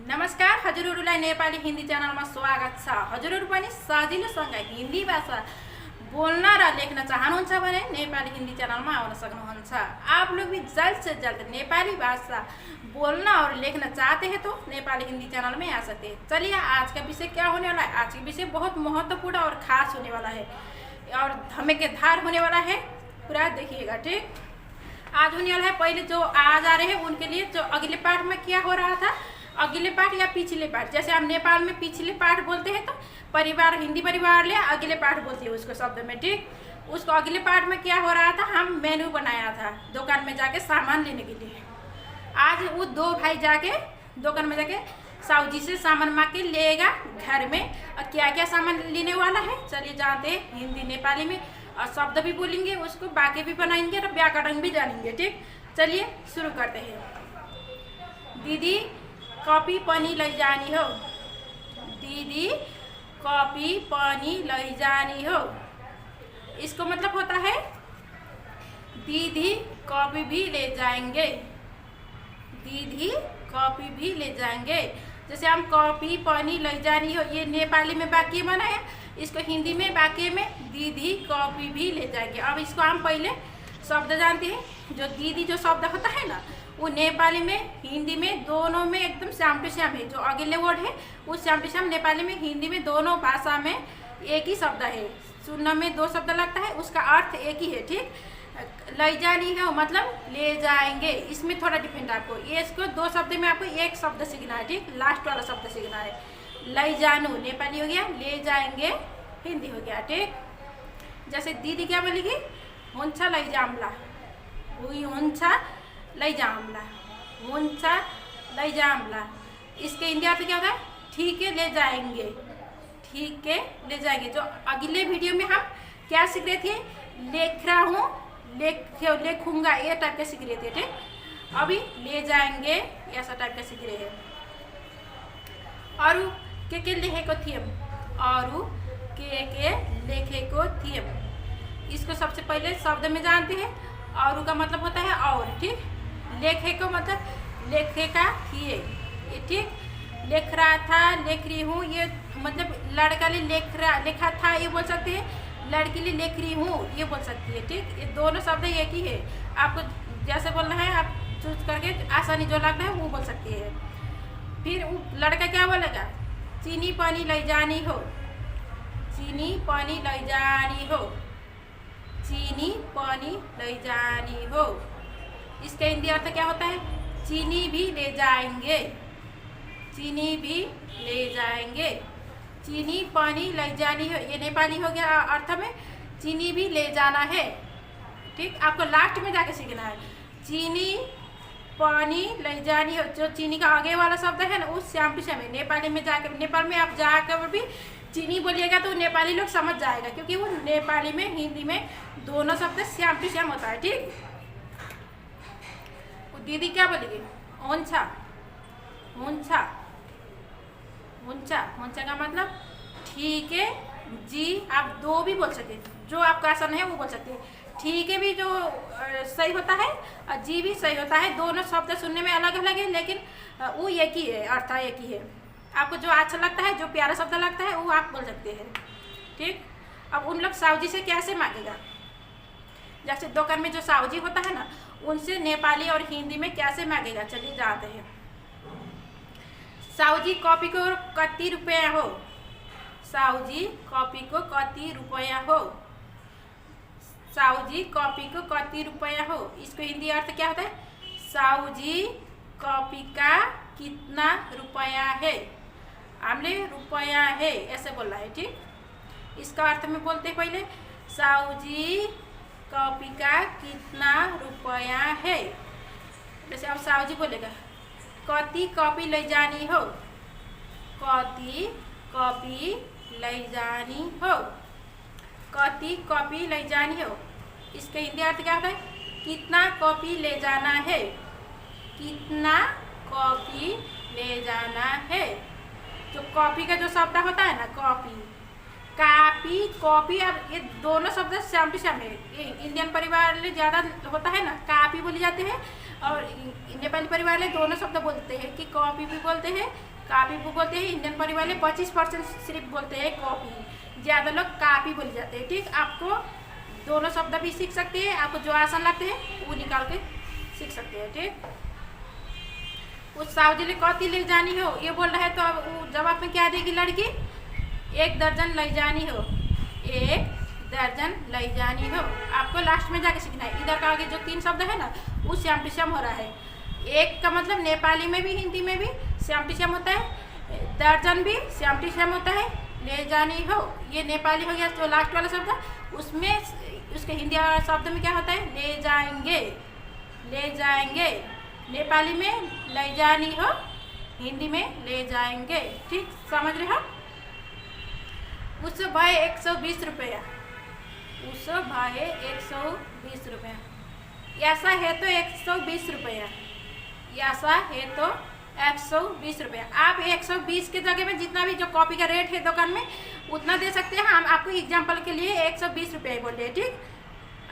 नमस्कार, हजुरहरूलाई नेपाली हिन्दी च्यानलमा स्वागत छ। हजुरहरू पनि सजिलोसँग हिन्दी भाषा बोल्न र लेख्न चाहनुहुन्छ भने नेपाली हिन्दी च्यानलमा आउन सक्नुहुन्छ। आप लोग भी जल्द से जल्द नेपाली भाषा बोलना और लिखना चाहते हैं तो नेपाली हिंदी चैनल में आ सकते हैं। चलिए, आज का विषय क्या होने वाला है। आज का विषय बहुत महत्वपूर्ण और खास होने वाला है और धमाकेदार होने वाला है। पूरा देखिएगा, ठीक। आज होने वाला है, पहले जो आज आ रहे हैं उनके लिए जो अगले पाठ में क्या हो रहा था, अगले पाठ या पिछले पाठ, जैसे हम नेपाल में पिछले पाठ बोलते हैं तो परिवार, हिंदी परिवार ले अगले पाठ बोलते हैं उसको शब्द में, ठीक। उसको अगले पाठ में क्या हो रहा था, हम मेनू बनाया था दुकान में जाके सामान लेने के लिए। आज वो दो भाई जाके दुकान में जाके साहू जी से सामान मांग के लेगा घर में। और क्या क्या सामान लेने वाला है, चलिए जानते हैं। हिंदी नेपाली में और शब्द भी बोलेंगे, उसको बाकी भी बनाएंगे और व्याकरण भी जानेंगे, ठीक। चलिए शुरू करते हैं। दीदी कॉपी पनि लैजानी हो। दीदी कॉपी पनि लैजानी हो, इसको मतलब होता है दीदी कॉपी भी ले जाएंगे। दीदी कॉपी भी ले जाएंगे। जैसे हम कॉपी पनि लैजानी हो, ये नेपाली में वाक्य बनाया, इसको हिंदी में वाक्य में दीदी कॉपी भी ले जाएंगे। अब इसको हम पहले शब्द जानते हैं। जो दीदी जो शब्द होता है ना, वो नेपाली में हिंदी में दोनों में एकदम श्याम टू श्याम है। जो अगले वर्ड है वो श्याम टू श्याम नेपाली में हिंदी में दोनों भाषा में एक ही शब्द है। सुनने में दो शब्द लगता है, उसका अर्थ एक ही है, ठीक। लैजानी है मतलब ले जाएंगे, इसमें थोड़ा डिफरेंट आपको। ये इसको दो शब्द में आपको एक शब्द सीखना है, ठीक। लास्ट वाला शब्द सीखना है। लैजानु नेपाली हो गया, ले जाएंगे हिंदी हो गया, ठीक। जैसे दीदी क्या बोलेगी, हुन्छ लैजाम्ला, उही हुन्छ लैजाम्ला, हुन्छ लैजाम्ला। इसके हिंदी अर्थ क्या होता है, ठीक है ले जाएंगे, ठीक है ले जाएंगे। जो अगले वीडियो में हम क्या सीख रहे थे, लिख रहा हूँ, लिखूंगा, ये टाइप का सीख रहे थे, ठीक। अभी ले जाएंगे ऐसा टाइप का सीख रहे हैं। और के लेखेको थियम, और के लेखेको थियम, इसको सबसे पहले शब्द में जानते हैं। और का मतलब होता है और, ठीक। लेखे को मतलब लेखेका थिए, ये ठीक। लिख रहा था, लिख रही हूँ, ये मतलब लड़का ले लिखा था ये बोल सकते हैं, लड़की ले लिख रही हूँ ये बोल सकती है, ठीक। ये दोनों शब्द एक ही है। आपको जैसे बोलना है आप चूज करके आसानी जो लगता है वो बोल सकती है। फिर वो लड़का क्या बोलेगा, चीनी पानी लैजानी हो। चीनी पानी लैजानी हो, चीनी पानी लैजानी हो। इसका हिंदी अर्थ क्या होता है, चीनी भी ले जाएंगे। चीनी भी ले जाएंगे, चीनी पानी लैजानी हो, ये नेपाली हो गया अर्थ में, चीनी भी ले जाना है, ठीक। आपको लास्ट में जाके सीखना है। चीनी पानी लैजानी हो, जो चीनी का आगे वाला शब्द है ना, उस श्याम टू श्याम है। नेपाली में जाकर, नेपाल में आप जाकर भी चीनी बोलिएगा तो नेपाली लोग समझ जाएगा, क्योंकि वो नेपाली में हिंदी में दोनों शब्द श्याम टू श्याम होता है, ठीक। दीदी क्या बोलेगी, हुन्छ, हुन्छ, हुन्छ, हुन्छ का मतलब ठीक है जी। आप दो भी बोल सकते हैं, जो आपका आसन है वो बोल सकते हैं। ठीक है भी जो सही होता है और जी भी सही होता है। दोनों शब्द सुनने में अलग अलग है, लेकिन वो एक ही है, अर्थ एक ही है। आपको जो अच्छा लगता है, जो प्यारा शब्द लगता है वो आप बोल सकते हैं, ठीक। अब उन लोग साहू जी से कैसे मांगेगा, जैसे दुकान में जो साहू जी होता है ना, उनसे नेपाली और हिंदी में कैसे मांगेगा, चलिए जानते हैं। साहू जी कॉपी को कति रुपया हो। साहू जी कॉपी को कति रुपया हो। साहू जी कॉपी को कति रुपया हो, इसको हिंदी अर्थ क्या होता है, साहू जी कॉपी का कितना रुपया है। हमने रुपया है ऐसे बोला है, ठीक। इसका अर्थ में बोलते हैं पहले, साहू जी कॉपी का कितना रुपया है। जैसे अब साहू जी बोलेगा, कति कॉपी लैजानी हो। कति कॉपी लैजानी हो, कति कॉपी लैजानी हो। इसका हिंदी अर्थ क्या होता है, कितना कॉपी ले जाना है। कितना कॉपी ले जाना है। जो कॉपी का जो शब्द होता है ना, कॉपी, कापी, कॉपी, अब ये दोनों शब्द श्याम टू श्याम है। ये इंडियन परिवार में ज़्यादा होता है ना, कापी बोले जाते हैं, और नेपाली परिवार में दोनों शब्द बोलते हैं कि कॉपी भी बोलते हैं, काफ़ी बोलते हैं। इंडियन पढ़ने वाले 25% सिर्फ बोलते हैं कॉफ़ी, ज़्यादा लोग काफ़ी बोले जाते हैं। ठीक, आपको दोनों शब्द भी सीख सकते हैं, आपको जो आसान लगते हैं वो निकाल के सीख सकते हैं। ठीक, उस साउजी ले कौती ले जानी हो ये बोल रहा है, तो अब जवाब में क्या देगी लड़की? 1 दर्जन ले जानी हो, 1 दर्जन ले जानी हो। आपको लास्ट में जाके सीखना है। इधर का आगे जो 3 शब्द है ना वो श्याम टू श्याम हो रहा है। एक का मतलब नेपाली में भी हिंदी में भी श्याम टू श्याम होता है, दर्जन भी श्याम टू श्याम होता है। ले जानी हो ये नेपाली हो गया जो लास्ट वाला शब्द, उसमें उसके हिंदी शब्द में क्या होता है? ले जाएंगे, ले जाएंगे। नेपाली में ले जानी हो, हिंदी में ले जाएंगे। ठीक, समझ रहे हो? उस भाई 120 रुपया, उस भाई 120 रुपया। ऐसा है तो 120 रुपया, ऐसा है तो 120 रुपया। आप 120 के जगह में जितना भी जो कॉपी का रेट है दुकान में उतना दे सकते हैं। हम आपको एग्जाम्पल के लिए 120 रुपये बोल रहे हैं। ठीक,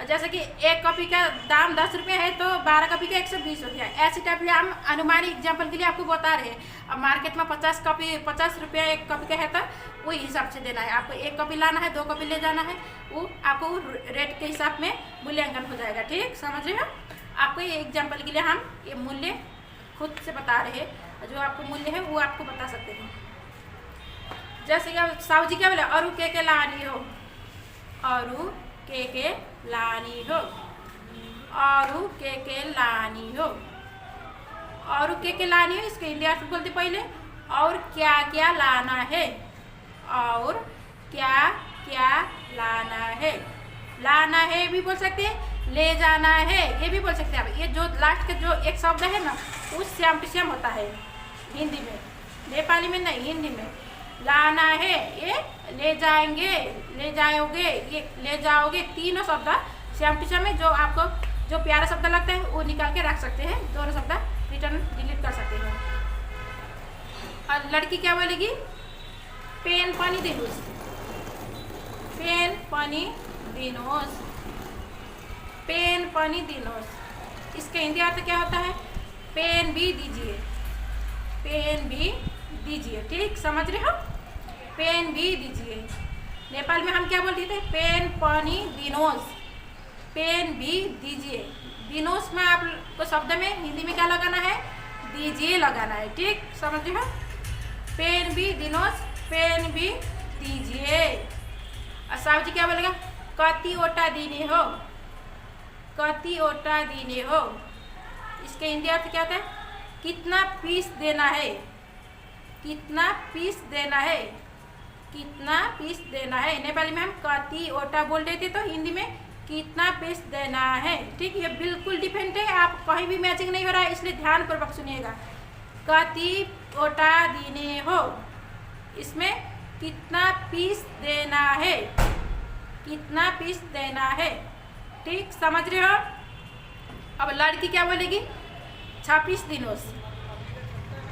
जैसे कि एक कॉपी का दाम 10 रुपये है तो 12 कॉपी का 120 हो गया। ऐसी टाइप में हम अनुमानी एग्जाम्पल के लिए आपको बता रहे हैं। अब मार्केट में 50 रुपया एक कॉपी का है तो वही हिसाब से देना है। आपको 1 कॉपी लाना है, 2 कॉपी ले जाना है, वो आपको रेट के हिसाब में मूल्यांकन हो जाएगा। ठीक, समझ रहे हो? आपको ये एग्जाम्पल के लिए हम ये मूल्य खुद से बता रहे हैं, जो आपको मूल्य है वो आपको बता सकते हैं। जैसे कि साहू जी क्या बोले? औरू के लानी हो, औरू के लानी हो, औरू के लानी हो, औरू के लानी हो। इसके हिंदी अर्थ बोलते पहले, और क्या क्या लाना है, और क्या क्या लाना है। लाना है भी बोल सकते हैं, ले जाना है ये भी बोल सकते हैं। अब ये जो लास्ट का जो एक शब्द है ना वो श्याम टू श्याम होता है हिंदी में, नेपाली में नहीं, हिंदी में। लाना है ये ले जाएंगे, ले जाओगे, ये ले जाओगे, तीनों शब्द श्याम टू श्याम में। जो आपको जो प्यारा शब्द लगता है वो निकाल के रख सकते हैं, दोनों शब्द रिटर्न डिलीट कर सकते हैं। और लड़की क्या बोलेगी? पेन पानी दिनोस, पेन पानी दिनोस, पेन पानी दिनोस। इसका हिंदी अर्थ क्या होता है? पेन भी दीजिए, पेन भी दीजिए। ठीक, समझ रहे हो? पेन भी दीजिए। नेपाल में हम क्या बोलते थे? पेन पानी दिनोस, पेन भी दीजिए। दिनोस में आपको शब्द में हिंदी में क्या लगाना है? दीजिए लगाना है। ठीक, समझ रहे हो? पेन भी दिनोस, पेन भी दीजिए। और साहू जी क्या बोलेगा? कति ओटा दीने हो, कति ओटा दीने हो। इसके हिंदी अर्थ क्या होता है? कितना पीस देना है, कितना पीस देना है, कितना पीस देना है। नेपाली में हम कति ओटा बोल रहे थे तो हिंदी में कितना पीस देना है। ठीक, ये बिल्कुल डिफरेंट है, आप कहीं भी मैचिंग नहीं हो रहा है, इसलिए ध्यानपूर्वक सुनिएगा। कति ओटा दीने हो, इसमें कितना पीस देना है, कितना पीस देना है। ठीक, समझ रहे हो? अब लड़की क्या बोलेगी? 26 दिनोस।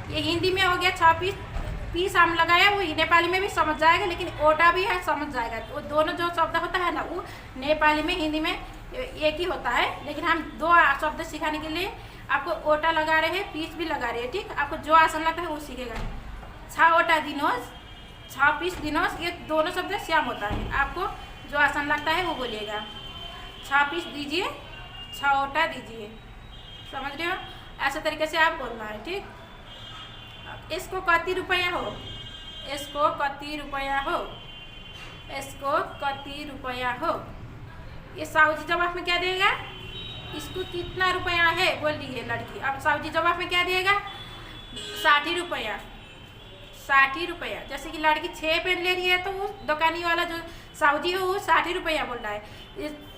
ये हिंदी में हो गया 26, पीस हम लगाया वो नेपाली में भी समझ जाएगा, लेकिन ओटा भी है समझ जाएगा। वो दोनों जो शब्द होता है ना वो नेपाली में हिंदी में एक ही होता है, लेकिन हम 2 शब्द सिखाने के लिए आपको ओटा लगा रहे हैं, पीस भी लगा रहे हैं। ठीक, आपको जो आसान लगता है वो सीखेगा। 6 ओटा दिनोस, 26 दिनोस, ये दोनों शब्द श्याम होता है। आपको जो आसान लगता है वो बोलिएगा। 6 पीस दीजिए, 6 ओटा दीजिए। समझ रहे हो? ऐसे तरीके से आप बोलना है। ठीक, इसको कति रुपया हो, इसको कति रुपया हो, इसको कति रुपया हो। ये साहू जी जवाब में क्या देगा? इसको कितना रुपया है बोल दी है लड़की। अब साहू जी जवाब में क्या देगा? 60 रुपया, 60 रुपया। जैसे कि लड़की 6 पेन ले रही है तो वो दुकानी वाला जो साहू जी हो वो 60 रुपया बोल रहा है।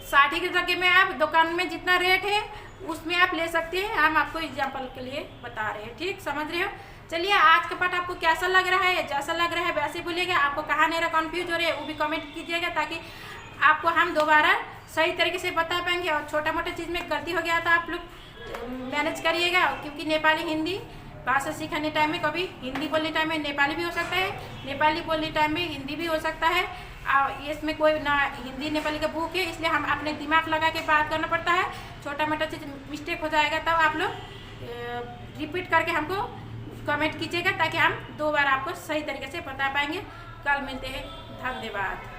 60 के जगह में आप दुकान में जितना रेट है उसमें आप ले सकते हैं। हम आपको एग्जाम्पल के लिए बता रहे हैं। ठीक, समझ रहे हो? चलिए, आज का पाठ आपको कैसा लग रहा है? जैसा लग रहा है वैसे बोलिएगा। आपको कहाँ नहीं रहा, कन्फ्यूज हो रहे हैं वो भी कमेंट कीजिएगा, ताकि आपको हम दोबारा सही तरीके से बता पाएंगे। और छोटा मोटा चीज़ में गलती हो गया था आप लोग मैनेज करिएगा, क्योंकि नेपाली हिंदी भाषा सीखने टाइम में कभी हिंदी बोलने टाइम में नेपाली भी हो सकता है, नेपाली बोलने टाइम में हिंदी भी हो सकता है। इसमें कोई ना हिंदी नेपाली का बुक है, इसलिए हम अपने दिमाग लगा के बात करना पड़ता है। छोटा मोटा चीज़ मिस्टेक हो जाएगा तब आप लोग रिपीट करके हमको कमेंट कीजिएगा ताकि हम 2 बार आपको सही तरीके से बता पाएंगे। कल मिलते हैं, धन्यवाद।